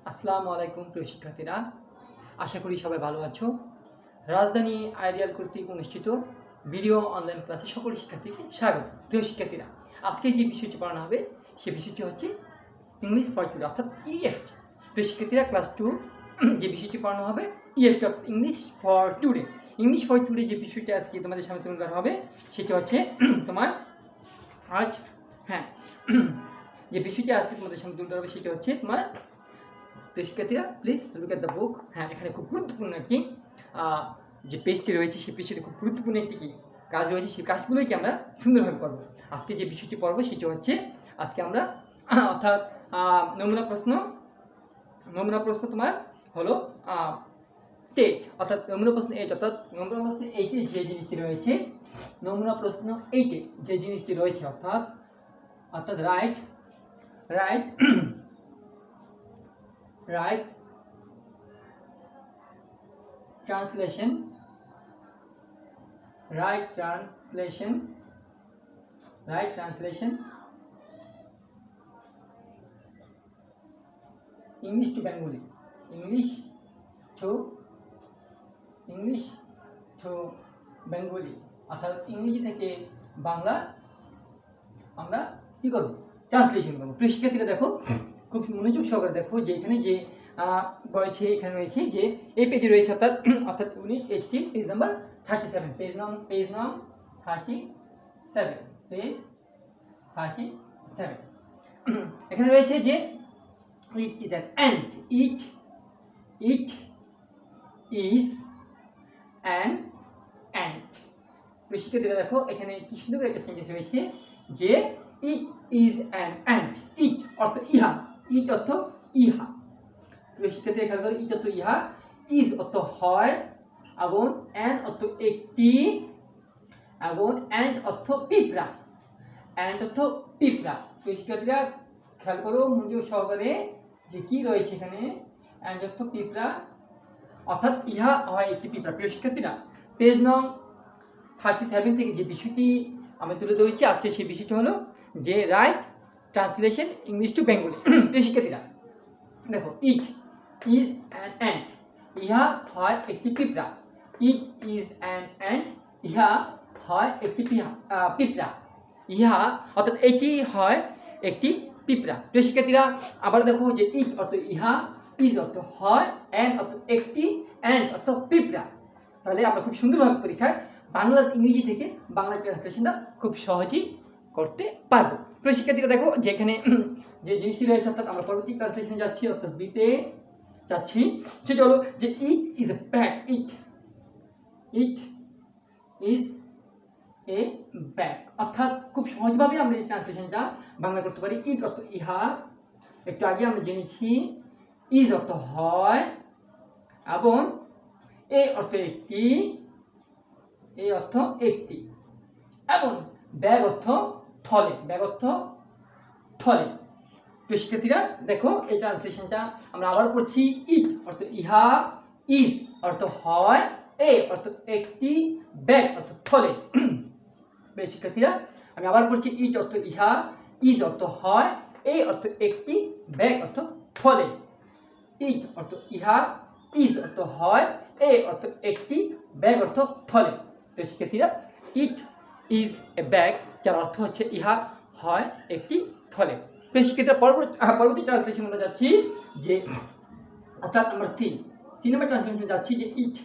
আসসালামু আলাইকুম প্রিয় শিক্ষার্থীরা, আশা করি সবাই ভালো আছো। রাজধানী আইডিয়াল কর্তৃক অনুষ্ঠিত ভিডিও অনলাইন ক্লাসে সকল শিক্ষার্থীকে স্বাগত। প্রিয় শিক্ষার্থীরা, আজকে যে বিষয়টি পড়ানো হবে সে বিষয়টি হচ্ছে ইংলিশ ফর টুডে অর্থাৎ ইএফটি। প্রিয় শিক্ষার্থীরা, ক্লাস 2 যে বিষয়টি পড়ানো হবে ইএফটি অর্থাৎ English for today. English for today যে বিষয়টা আজকে তোমাদের সামনে তুলে ধরা হবে সেটা হচ্ছে তোমার আজ যে বিষয়টি আজকে তোমাদের সামনে তুলে ধরা হবে সেটা হচ্ছে তোমার শিক্ষার্থীরা please look at the book. এখানে খুব গুরুত্বপূর্ণ একটি যে পেজটি রয়েছে সেই পেজটিতে খুব গুরুত্বপূর্ণ একটি কাজ রয়েছে, সেই কাজগুলোই কি আমরা সুন্দরভাবে করব। আজকে যে বিষয়টি পড়ব সেটি হচ্ছে আজকে আমরা অর্থাৎ নমুনা প্রশ্ন তোমার হলো টেট অর্থাৎ নমুনা প্রশ্ন 8 অর্থাৎ নমুনা প্রশ্ন 8 যে জিনিসটি রয়েছে নমুনা প্রশ্ন 8 যে জিনিসটি রয়েছে অর্থাৎ right translation English to Bengali, English to Bengali অর্থাৎ ইংরেজি থেকে বাংলা আমরা কি করব, ট্রান্সলেশন করব। প্রিয় শিক্ষার্থীরা দেখো, খুব মনোযোগ সহকারে দেখো যে এখানে যে এখানে রয়েছে যে এই পেজে রয়েছে অর্থাৎ ইউনিট 18 পেজ নাম্বার 37 পেজ নাম 37 এখানে রয়েছে যে it is an ant, it is an ant। শিক্ষার্থীরা দেখো এখানে কি সুন্দর একটা সেন্টেন্স রয়েছে যে it is an ant, it অর্থ ইহা, it অর্থ ইহা। শিক্ষার্থীরা খেয়াল করো, it অর্থ ইহা, is অর্থ হয়, এবং an অর্থ একটি, এবং ant অর্থ পিঁপড়া, শিক্ষার্থীরা খেয়াল করো মনোযোগ সহকারে যে কি রয়েছে এখানে, ant অর্থ পিঁপড়া অর্থাৎ ইহা হয় একটি পিঁপড়া। প্রিয় শিক্ষার্থীরা, পেজ নং 37 থেকে যে বিষয়টি আমি তুলে ধরেছি আজকে সেই বিষয়টি হলো যে right translation English to Bengali. প্রিয় শিক্ষার্থীরা দেখো, ইট ইজ অ্যান অ্যান্ট, ইহা হয় একটি পিঁপড়া, ইট ইজ অ্যান অ্যান্ট, ইহা হয় একটি পিঁপড়া, ইহা অর্থাৎ এটি হয় একটি পিঁপড়া। প্রিয় শিক্ষার্থীরা আবার দেখো যে ইট অর্থ ইহা, ইজ অর্থ হয়, অ্যান্ড অর্থ একটি, অ্যান্ড অর্থ পিঁপড়া। তাহলে আমরা খুব সুন্দরভাবে পরীক্ষায় বাংলা ইংরেজি থেকে বাংলা ট্রান্সলেশনটা খুব সহজেই করতে পারবো। প্রিয় শিক্ষার্থীরা দেখো যে এখানে যে জিনিসটি রয়েছে অর্থাৎ আমরা পরবর্তী ট্রান্সলেশনে যাচ্ছি অর্থাৎ বিতে যাচ্ছি, সেটা হলো যে ইট is a bag, it is a bag অর্থাৎ খুব সহজভাবে আমরা এই ট্রান্সলেশনটা বাংলা করতে পারি। ইট অর্থ ইহা, একটু আগে আমরা জেনেছি, ইজ অর্থ হয়, এবং এ অর্থ একটি, এবং ব্যাগ অর্থ থলে, শিক্ষার্থীরা দেখো এই ট্রান্সলেশনটা আমরা আবার পড়ছি। ইট অর্থ ইহা, ইজ অর্থ হয়, এ অর্থ একটি, ব্যাগ অর্থ থলে। শিক্ষার্থীরা আমি আবার পড়ছি, ইট অর্থ ইহা, ইজ অর্থ হয়, এ অর্থ একটি, ব্যাগ অর্থ থলে। ইট অর্থ ইহা, ইজ অর্থ হয়, এ অর্থ একটি, ব্যাগ অর্থ থলে। শিক্ষার্থীরা ইট ইজ এ ব্যাগ যার অর্থ হচ্ছে ইহা হয় একটি, থলে। শিক্ষার্থীরা পরবর্তী ট্রান্সলেশন আমরা যাচ্ছি যে অর্থাৎ আমরা সি নাম্বার ট্রান্সলেশনে যাচ্ছি যে ইট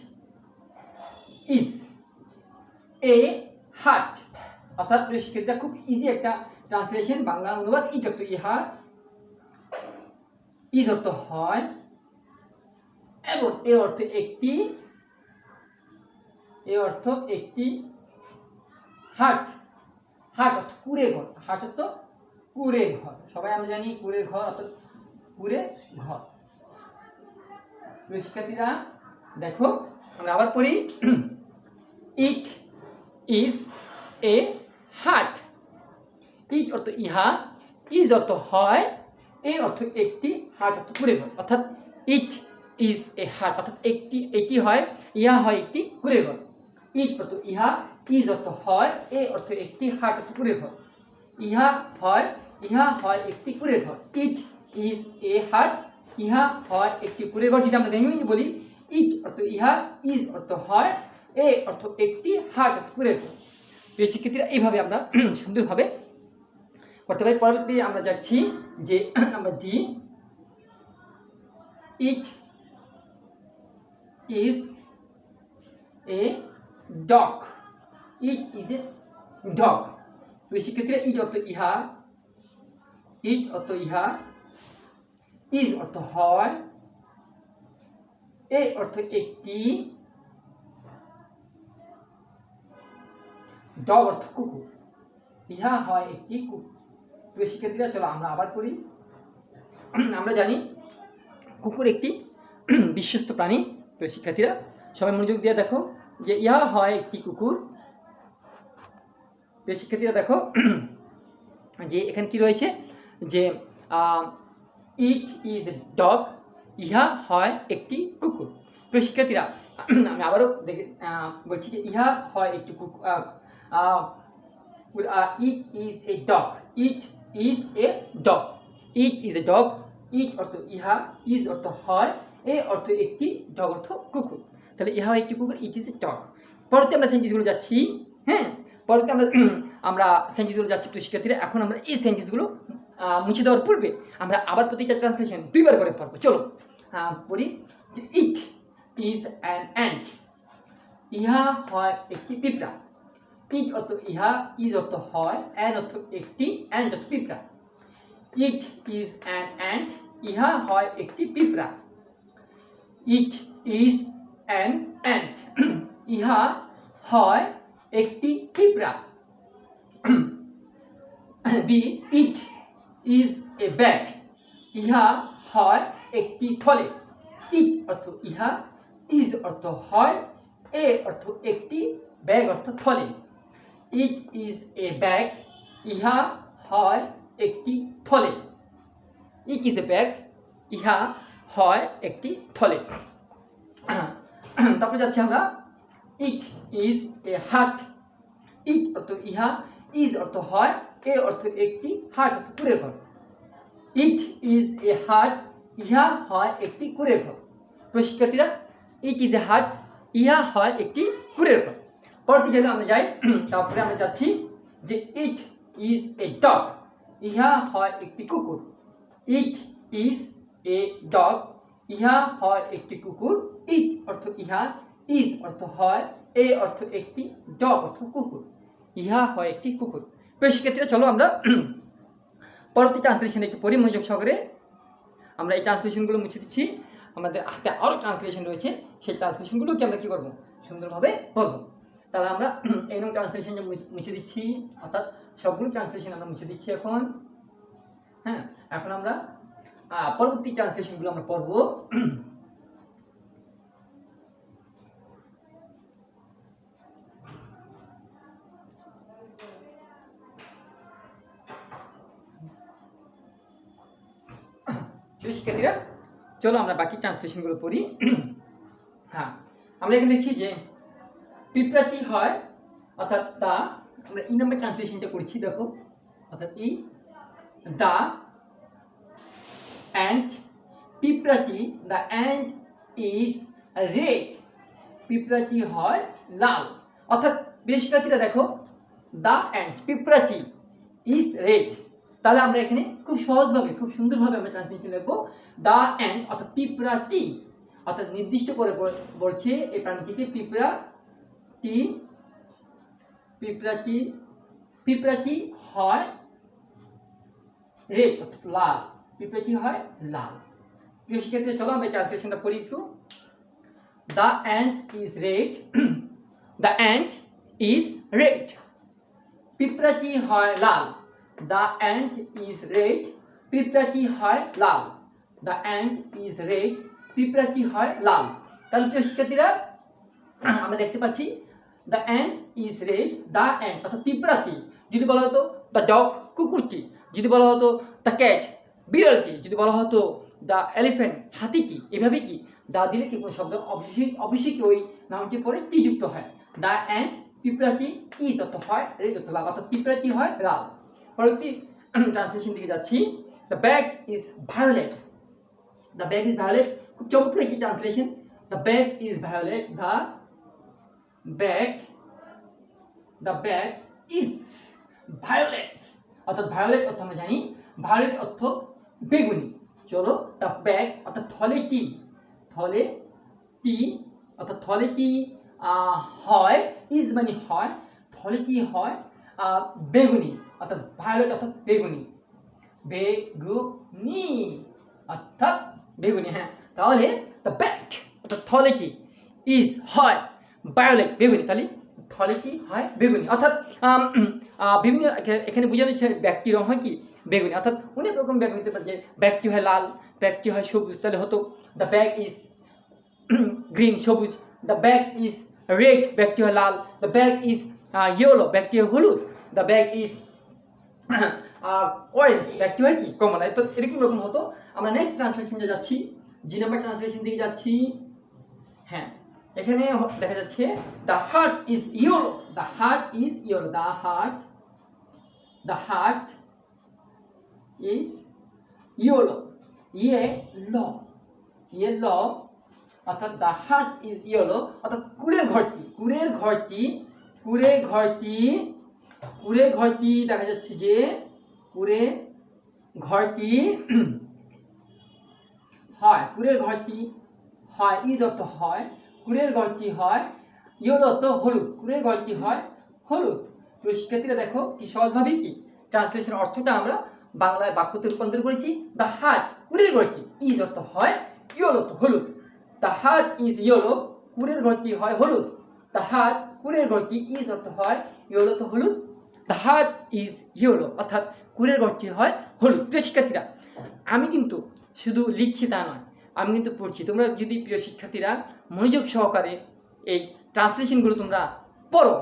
ইজ এ হাট অর্থাৎ শিক্ষার্থীরা খুব ইজি একটা ট্রান্সলেশন বাংলা অনুবাদ। ইট অর্থ ইহা, ইজ অর্থ হয়, এবং এ অর্থ একটি, হাট অর্থ কুড়ে ঘর, হাট অর্থ কুড়ে ঘর, সবাই আমরা জানি কুড়ে ঘর অর্থাৎ কুড়ে ঘর। শিক্ষার্থীরা দেখো আমরা আবার পড়ি, ইট ইজ এ হাট, ইট অর্থ ইহা, ইজ অর্থ হয়, এ অর্থ একটি, হাট অর্থ কুড়ে ঘর অর্থাৎ ইট ইজ এ হাট অর্থাৎ এটি হয়, ইহা হয় একটি, কুড়ে ঘর। ইট অর্থ ইহা, ইজ অর্থ হয়, এ অর্থ একটি, হাট অর্থ কুড়ে ঘর। ইহা হয় একটি কুড়ে ঘর। ইট ইজ এ হাট, ইহা হয় একটি কুকুরের ঘর। যদি আমরা ইংরেজি বলি ইট অর্থ ইহা, ইজ অর্থ হয়, এ অর্থ একটি, হাট অর্থ কুকুরের ঘর। প্রিয় শিক্ষার্থীরা এইভাবে আমরা সুন্দরভাবে করতে পারি। পরবর্তী আমরা যাচ্ছি যে number D, it is a dog. It is a dog. প্রিয় শিক্ষার্থীরা ইট অর্থ ইহা, ইট অর্থ ইহা, ইজ অর্থ হয়, এ অর্থ একটি, ডগ অর্থ কুকুর। ইহা হয় একটি কুকুর। প্রিয় শিক্ষার্থীরা চলো আমরা আবার পড়ি। আমরা জানি কুকুর একটি বিশ্বস্ত প্রাণী। প্রিয় শিক্ষার্থীরা সবাই মনোযোগ দিয়ে দেখো যে ইহা হয় একটি কুকুর। প্রিয় শিক্ষার্থীরা দেখো যে এখানে কি রয়েছে যে ইট ইজ এ ডগ, ইহা হয় একটি কুকুর। প্রিয় শিক্ষার্থীরা আমি আবারও বলছি যে ইহা হয় একটি কুকুর। It is a dog, it is a dog, it is a dog. It অর্থ ইহা, ইজ অর্থ হয়, এ অর্থ একটি, ডগ অর্থ কুকুর। তাহলে ইহা একটি কুকুর, ইট ইজ এ ডগ। পরবর্তী আমরা সেন্টেন্সগুলো যাচ্ছি। হ্যাঁ, পরবর্তী আমরা সেন্টেন্সগুলো যাচ্ছি প্রিয় শিক্ষার্থীরা। এখন আমরা এই সেন্টেন্সগুলো মুছে দেওয়ার পূর্বে আমরা আবার প্রতিটা ট্রান্সলেশন দুইবার করে পড়বো। চলো পড়ি যে ইট ইজ অ্যান অ্যান্ট। ইহা হয় একটি পিঁপড়া। ইট অর্থ ইহা, ইজ অর্থ হয়, অ্যান অর্থ একটি, অ্যান্ট অর্থ পিঁপড়া। ইট ইজ অ্যান অ্যান্ট, ইহা হয় একটি পিঁপড়া। ইট ইজ অ্যান অ্যান্ট, ইহা হয় একটি পিঁপড়া। B, it is a bag. ইহা হয় একটি থলে। ইট অর্থ ইহা, ইজ অর্থ হয়, এ অর্থ একটি, ব্যাগ অর্থ থলে। ইট ইজ এ ব্যাগ, ইহা হয় একটি থলে। ইট ইজ এ ব্যাগ, ইহা হয় একটি থলে। তারপরে যাচ্ছি আমরা ইট ইজ এ হাট। ইট অর্থ ইহা, ইজ অর্থ হয়, এ অর্থ একটি, হাট অর্থ কুকুরের ঘর। ইট ইজ এ হাট, ইহা হয় একটি কুকুরের ঘর। শিক্ষার্থীরা ইট ইজ এ হাট, ইহা হয় একটি কুকুরের ঘর। পরবর্তী যেগুলো আমরা যাই, তারপরে আমরা যাচ্ছি যে ইট ইজ এ ডগ। ইহা হয় একটি কুকুর। ইট ইজ এ ডগ, ইহা হয় একটি কুকুর। ইট অর্থ ইহা, ইজ অর্থ হয়, এ অর্থ একটি, ডগ অর্থ কুকুর। ইহা হয় একটি কুকুর। প্রিয় শিক্ষার্থীরা চলো আমরা পরবর্তী ট্রান্সলেশন একটু পড়ি মনোযোগ সহকারে। আমরা এই ট্রান্সলেশনগুলো মুছে দিচ্ছি। আমাদের হাতে আরও ট্রান্সলেশন রয়েছে, সেই ট্রান্সলেশনগুলোকে আমরা কী করবো, সুন্দরভাবে পড়বো। তাহলে আমরা এই নং ট্রান্সলেশন মুছে দিচ্ছি, অর্থাৎ সবগুলো ট্রান্সলেশন আমরা মুছে দিচ্ছি এখন। হ্যাঁ, এখন আমরা পরবর্তী ট্রান্সলেশনগুলো আমরা পড়বো। শিক্ষার্থীরা চলো আমরা বাকি ট্রান্সলেশনগুলো পড়ি। হ্যাঁ, আমরা এখানে দেখছি যে পিঁপড়াটি হয়, অর্থাৎ দা, আমরা ই নাম্বার ট্রান্সলেশনটা করছি, দেখো, অর্থাৎ ই দা অ্যান্ট পিঁপড়াটি, দ্য অ্যান্ট ইজ রেড। পিঁপড়াটি হয় লাল। অর্থাৎ শিক্ষার্থীরা দেখো, দ্য অ্যান্ট পিঁপড়াটি ইজ রেড। তাহলে আমরা এখানে খুব সহজভাবে, খুব সুন্দরভাবে আমরা ট্রান্সলেশন লিখবো দ্য অ্যান্ট, অর্থাৎ পিঁপড়াটি, অর্থাৎ নির্দিষ্ট করে বলছে এই প্রাণীটিকে পিঁপড়াটি, পিঁপড়াটি, পিঁপড়াটি হয় রেড, অর্থাৎ লাল। পিঁপড়াটি হয় লাল। প্রিয় শিক্ষার্থী চলো আমরা ট্রান্সলেশনটা পড়ি একটু। The ant is red, the ant is red. পিঁপড়াটি হয় লাল। দ্য অ্যান্ট ইজ রেড, পিঁপড়াটি হয় লাল। দ্য অ্যান্ট ইজ রেড, পিঁপড়াটি হয় লাল। তাহলে প্রিয় শিক্ষার্থীরা আমরা দেখতে পাচ্ছি the ant is red, the ant অর্থাৎ পিঁপড়াটি। যদি বলা হতো দ্য ডগ কুকুরটি, যদি বলা হতো দ্য ক্যাট বিড়ালটি, যদি বলা হতো দ্য এলিফ্যান্ট হাতিটি, এভাবে কি দা দিলে কি কোনো শব্দ অবশ্যই ওই নামটি পরে টি যুক্ত হয়। দ্য অ্যান্ট পিঁপড়াটি ইজ অর্থ হয়, রেড অর্থ লাল, অর্থাৎ পিঁপড়াটি হয় লাল। পরবর্তী ট্রান্সলেশন দিকে যাচ্ছি। The bag is violet. The bag is violet, খুব চমৎকার একটি translation. The bag is violet, the bag is violet, অর্থাৎ ভায়োলেট অর্থ আমরা জানি, ভায়োলেট অর্থ বেগুনি। চলো, দ্য ব্যাগ অর্থাৎ থলে টি অর্থাৎ থলে টি হয়, ইজ মানে হয়, থলে টি হয় বেগুনি, অর্থাৎ ভায়োলেট অর্থাৎ বেগুনি, বেগুনি অর্থাৎ বেগুনি। হ্যাঁ, তাহলে দ্য ব্যাগ অর্থাৎ থলে টি ইজ হয় ভায়োলেট বেগুনি, তাহলে থলে কি হয় বেগুনি, অর্থাৎ বিভিন্ন এখানে বোঝানো হচ্ছে ব্যাগটির রং হয় কি বেগুনি, অর্থাৎ অনেক রকম ব্যাগ হতে পারে, যে ব্যাগটি হয় লাল, ব্যাগটি হয় সবুজ, তাহলে হতো দ্য ব্যাগ ইজ গ্রিন সবুজ, দ্য ব্যাগ ইজ রেড ব্যাগটি হয় লাল, দ্য ব্যাগ ইজ ইয়েলো ব্যাগটি হয় হলুদ, দ্য ব্যাগ ইজ অরেঞ্জ ব্যাগটি হয় কি কমলা। তো এরকম রকম হতো। আমরা নেক্সট ট্রান্সলেশনে যাচ্ছি, জি নাম্বার ট্রান্সলেশন দিকে যাচ্ছি। হ্যাঁ, এখানে দেখা যাচ্ছে the heart is yellow, the heart is yellow, the heart is yellow, yellow অর্থাৎ দ্য হার্ট ইজ ইয়েলো, অর্থাৎ কুড়ের ঘরটি দেখা যাচ্ছে যে কুড়ের ঘরটি হয়, ইজ অর্থ হয়, কুড়ের ঘরটি হয়, ইয়েলো অর্থ হলুদ, কুড়ের ঘরটি হয় হলুদ। তো শিক্ষার্থীরা দেখো কি সহজভাবে কি ট্রান্সলেশন অর্থটা আমরা বাংলায় বাক্যতে রূপান্তর করেছি। দ্য হার্ট কুড়ের ঘরটি, ইজ অর্থ হয়, ইয়েলো অর্থ হলুদ, দ্য হার্ট ইজ ইয়েলো কুড়ের ঘরটি হয় হলুদ, দ্য হার্ট কুড়ের ঘরটি ইজ অর্থ হয়, ইয়েলো অর্থ হলুদ, দ্য হার্ট ইজ ইয়েলো অর্থাৎ কুড়ের ঘরটি হয় হলুদ। প্রিয় শিক্ষার্থীরা, আমি কিন্তু শুধু লিখছি তা নয়, আমি কিন্তু পড়ছি। তোমরা যদি প্রিয় শিক্ষার্থীরা মনোযোগ সহকারে এই ট্রান্সলেশনগুলো তোমরা পড়ো,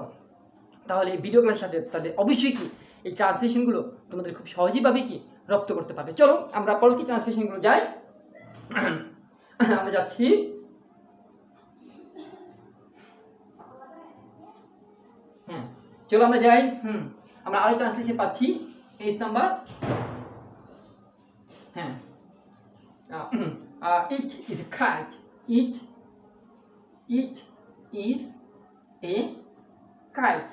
তাহলে এই ভিডিও ক্লাসের সাথে তাহলে অবশ্যই কি এই ট্রান্সলেশনগুলো তোমাদের খুব সহজেই পাবে কি রপ্ত করতে পারবে। চলো আমরা পরবর্তী ট্রান্সলেশনগুলো যাই। আমরা যাচ্ছি, হ্যাঁ চলো আমরা যাই। আমরা আরেক ট্রান্সলেশন পাচ্ছি, পেজ নাম্বার, হ্যাঁ it is a kite, it is a kite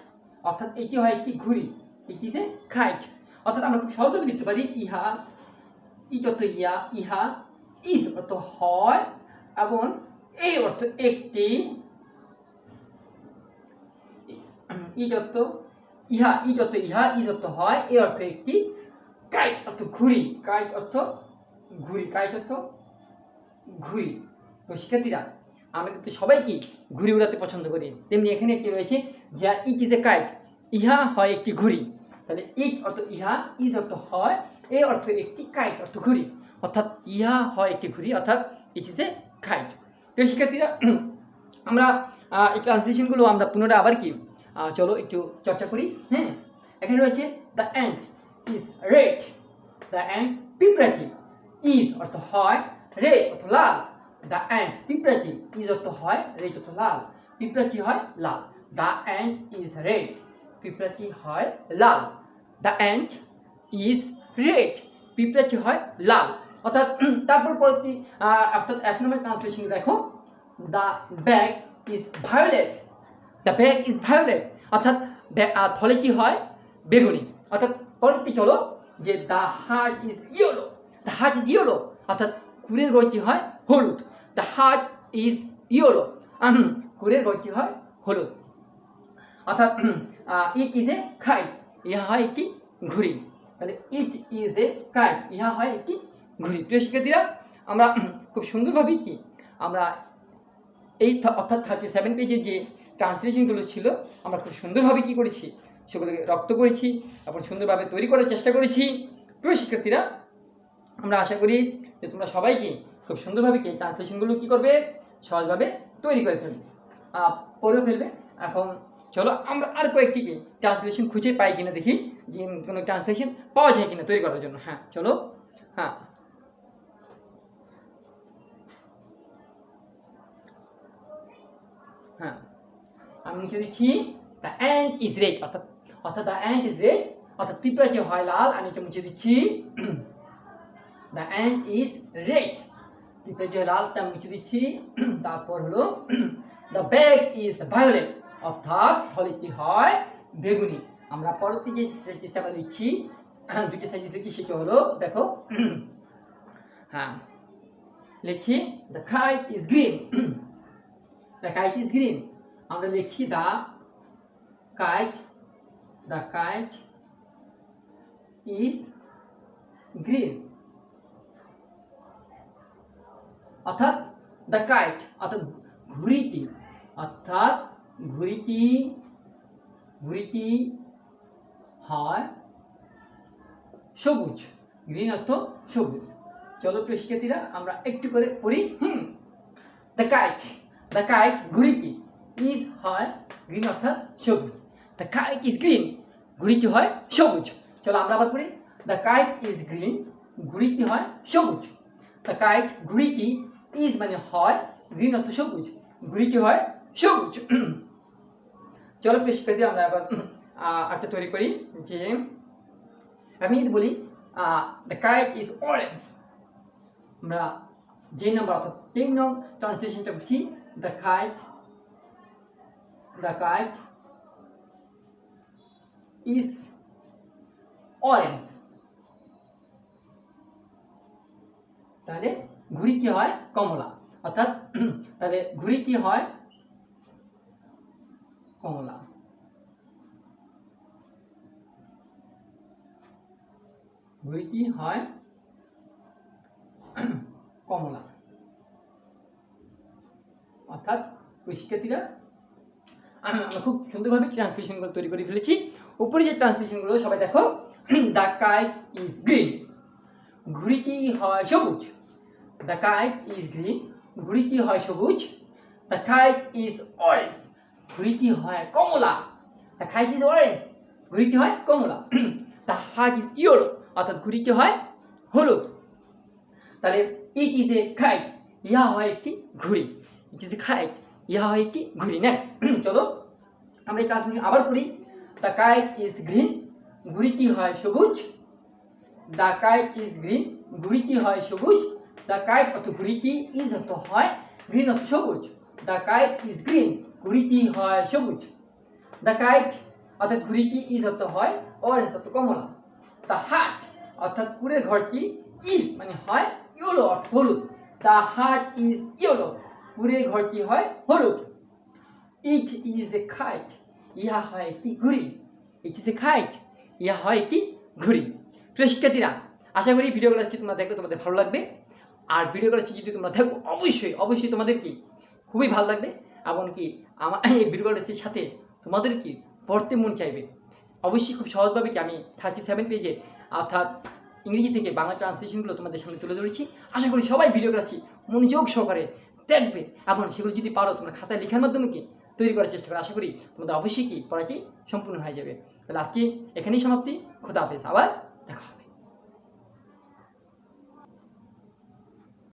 অর্থাৎ এটি হয় একটি ঘুড়ি, it is a kite অর্থাৎ আমরা খুব সহজভাবে লিখতে পারি ইহা, ইট অর্থ ইহা, ইজ অর্থ হয় এবং এই অর্থ একটি, ইট অর্থ ইহা, ইজ অর্থ হয়, এই অর্থ একটি, কাইট অর্থ ঘুড়ি, কাইট অর্থ ঘুড়ি। তো শিক্ষার্থীরা আমরা কিন্তু সবাই কি ঘুড়ি উড়াতে পছন্দ করি, তেমনি এখানে একটি রয়েছে যা ইট ইজ এ কাইট, ইহা হয় একটি ঘুড়ি, তাহলে ইট অর্থ ইহা, ইজ অর্থ হয়, এই অর্থ একটি, কাইট অর্থ ঘুড়ি, অর্থাৎ ইহা হয় একটি ঘুড়ি, অর্থাৎ ইট ইজ এ কাইট। প্রিয় শিক্ষার্থীরা, আমরা এই ট্রান্সলেশনগুলো আমরা পুনরায় আবার কি চলো একটু চর্চা করি। হ্যাঁ, এখানে রয়েছে the ant is red, the ant পিঁপড়াটি, ইজ অর্থ হয়, রে অর্থ লাল, দ্য অ্যান্ট পিঁপড়াটি, ইজ অর্থ হয়, রেড অর্থ লাল, পিঁপড়াটি হয় লাল, দ্য অ্যান্ট ইজ রেড, পিঁপড়াটি হয় লাল, দ্য অ্যান্ট ইজ রেড, পিঁপড়াটি হয় লাল। অর্থাৎ তারপর পরবর্তী অর্থাৎ এক নম্বর ট্রান্সলেশন দেখো the bag is violet, the bag is violet অর্থাৎ থলেটি হয় বেগুনি। অর্থাৎ পরবর্তী চলো যে the heart is yellow, the heart is yellow অর্থাৎ কুড়ের গড়টি হয় হলুদ, দ্য হার্ট ইজ ইয়েলো কুড়ের গড়টি হয় হলুদ। অর্থাৎ ইট ইজ এ কাইট, ইহা হয় একটি ঘুড়ি, তাহলে ইট ইজ এ কাইট, ইহা হয় একটি ঘুড়ি। প্রিয় শিক্ষার্থীরা, আমরা খুব সুন্দরভাবে কি আমরা এই অর্থাৎ 37 পেজের যে ট্রান্সলেশনগুলো ছিল আমরা খুব সুন্দরভাবে কি করেছি সেগুলোকে রপ্ত করেছি এবং সুন্দরভাবে তৈরি করার চেষ্টা করেছি। প্রিয় শিক্ষার্থীরা, আমরা আশা করি যে তোমরা সবাই কি খুব সুন্দরভাবে কি ট্রান্সলেশনগুলো কি করবে সহজভাবে তৈরি করে ফেলবে, পড়েও ফেলবে। এখন চলো আমরা আর কয়েকটি কি ট্রান্সলেশন খুঁজে পাই কিনা দেখি, যে কোনো ট্রান্সলেশন পাওয়া যায় কিনা তৈরি করার জন্য। হ্যাঁ চলো, হ্যাঁ হ্যাঁ আমি নিচে দিচ্ছি দ্য অ্যান্ট ইজ রেড অর্থাৎ দ্য অ্যান্ট ইজ রেড অর্থাৎ পিঁপড়াটি হয় লাল। আমি নিচে মুছে দিচ্ছি দ্য অ্যান্ট ইজ রেড, তিতে যে লালটা মুছে দিচ্ছি তারপর হলো দ্য ব্যাগ ইজ ভায়োলেট অর্থাৎ ফলটি হয় বেগুনি। আমরা পরবর্তী যে সেন্টেন্সটা আমরা লিখছি দুটি সেন্টেন্স লিখছি সেটা হলো দেখো হ্যাঁ লিখছি the kite is green the kite is green আমরা লিখছি দ্য কাইট ইজ গ্রিন অর্থাৎ দ্য কাইট অর্থাৎ ঘুড়িটি হয় সবুজ। গ্রিন অর্থ সবুজ। চলো প্রিয় শিক্ষার্থীরা আমরা একটু করে পড়ি। দ্য কাইট ঘুড়িটি ইজ হয় গ্রিন অর্থাৎ সবুজ। দ্য কাইট ইজ গ্রিন ঘুড়িটি হয় সবুজ। চলো আমরা আবার পড়ি। দ্য কাইট ইজ গ্রিন ঘুড়িটি হয় সবুজ। দ্য কাইট ঘুড়িটি ইজ মানে হয় গ্রিন অর্থ সবুজ ঘুড়িটি হয় সবুজ। চলো প্রিয় শিক্ষার্থী আমরা আবার একটা তৈরি করি যে আমি যদি বলি দ্য কাইট ইজ অরেঞ্জ আমরা যে নাম্বার অর্থাৎ 10 নং ট্রান্সলেশনটা বুঝছি দ্য কাইট ইজ অরেঞ্জ তাহলে ঘুড়িটি হয় কমলা অর্থাৎ তাহলে ঘুড়িটি হয় কমলা। ঘুড়িটি হয় কমলা অর্থাৎ শিক্ষার্থীরা আমরা খুব সুন্দরভাবে ট্রান্সলেশনগুলো তৈরি করে ফেলেছি। উপরে যে ট্রান্সলেশনগুলো সবাই দেখো দ্য কাইট ইজ গ্রিন ঘুড়িটি হয় সবুজ। দ্য কাইট ইজ গ্রিন ঘুড়িটি হয় সবুজ। দ্য কাইট ইজ অরেঞ্জ ঘুড়িটি হয় কমলা। দ্য কাইট ইজ অরেঞ্জ ঘুড়িটি হয় কমলা। দ্য হার্ট ইজ ইয়েলো অর্থাৎ ঘুড়িটি হয় হলুদ। তাহলে ইট ইজ এ কাইট ইহা হয় একটি ঘুড়ি। ইট ইজ এ কাইট ইহা হয় একটি ঘুড়ি। নেক্সট চলো আমরা এই ট্রান্সলেশন আবার পড়ি। দ্য কাইট ইজ গ্রিন ঘুড়িটি হয় সবুজ। দ্য কাইট ইজ গ্রিন ঘুড়িটি হয় সবুজ। দ্য কাইট অর্থ ঘুড়িটি ইজ অর্থ হয় গ্রিন অর্থ সবুজ। দ্য কাইট ইজ গ্রিন ঘুড়িটি হয় সবুজ। দ্য কাইট অর্থাৎ ঘুড়িটি ইজ অর্থ হয় অরেঞ্জ অর্থ কমলা। দ্য হার্ট অর্থাৎ কুড়ের ঘরটি ইজ মানে হয় ইয়েলো অর্থ হলুদ। দ্য হার্ট ইজ ইয়েলো কুড়ের ঘরটি হয় হলুদ। ইট ইজ এ কাইট ইহা হয় একটি ঘুড়ি। ইট ইজ এ কাইট ইহা হয় একটি ঘুড়ি। প্রিয় শিক্ষার্থীরা আশা করি ভিডিও ক্লাসটি তোমরা দেখলে তোমাদের ভালো লাগবে। আর ভিডিও ক্লাসটি যদি তোমরা দেখো অবশ্যই তোমাদের কি খুবই ভালো লাগবে এমনকি আমার এই ভিডিও ক্লাসটির সাথে তোমাদের কি পড়তে মন চাইবে। অবশ্যই খুব সহজভাবে কি আমি 37 পেজে অর্থাৎ ইংরেজি থেকে বাংলা ট্রান্সলেশনগুলো তোমাদের সামনে তুলে ধরেছি। আশা করি সবাই ভিডিও ক্লাসটি মনোযোগ সহকারে দেখবে এবং সেগুলো যদি পারো তোমরা খাতায় লেখার মাধ্যমে কি তৈরি করার চেষ্টা করো। আশা করি তোমাদের অবশ্যই কি পড়াটি সম্পূর্ণ হয়ে যাবে। তাহলে আজকে এখানেই সমাপ্তি। খোদা হাফেজ। আবার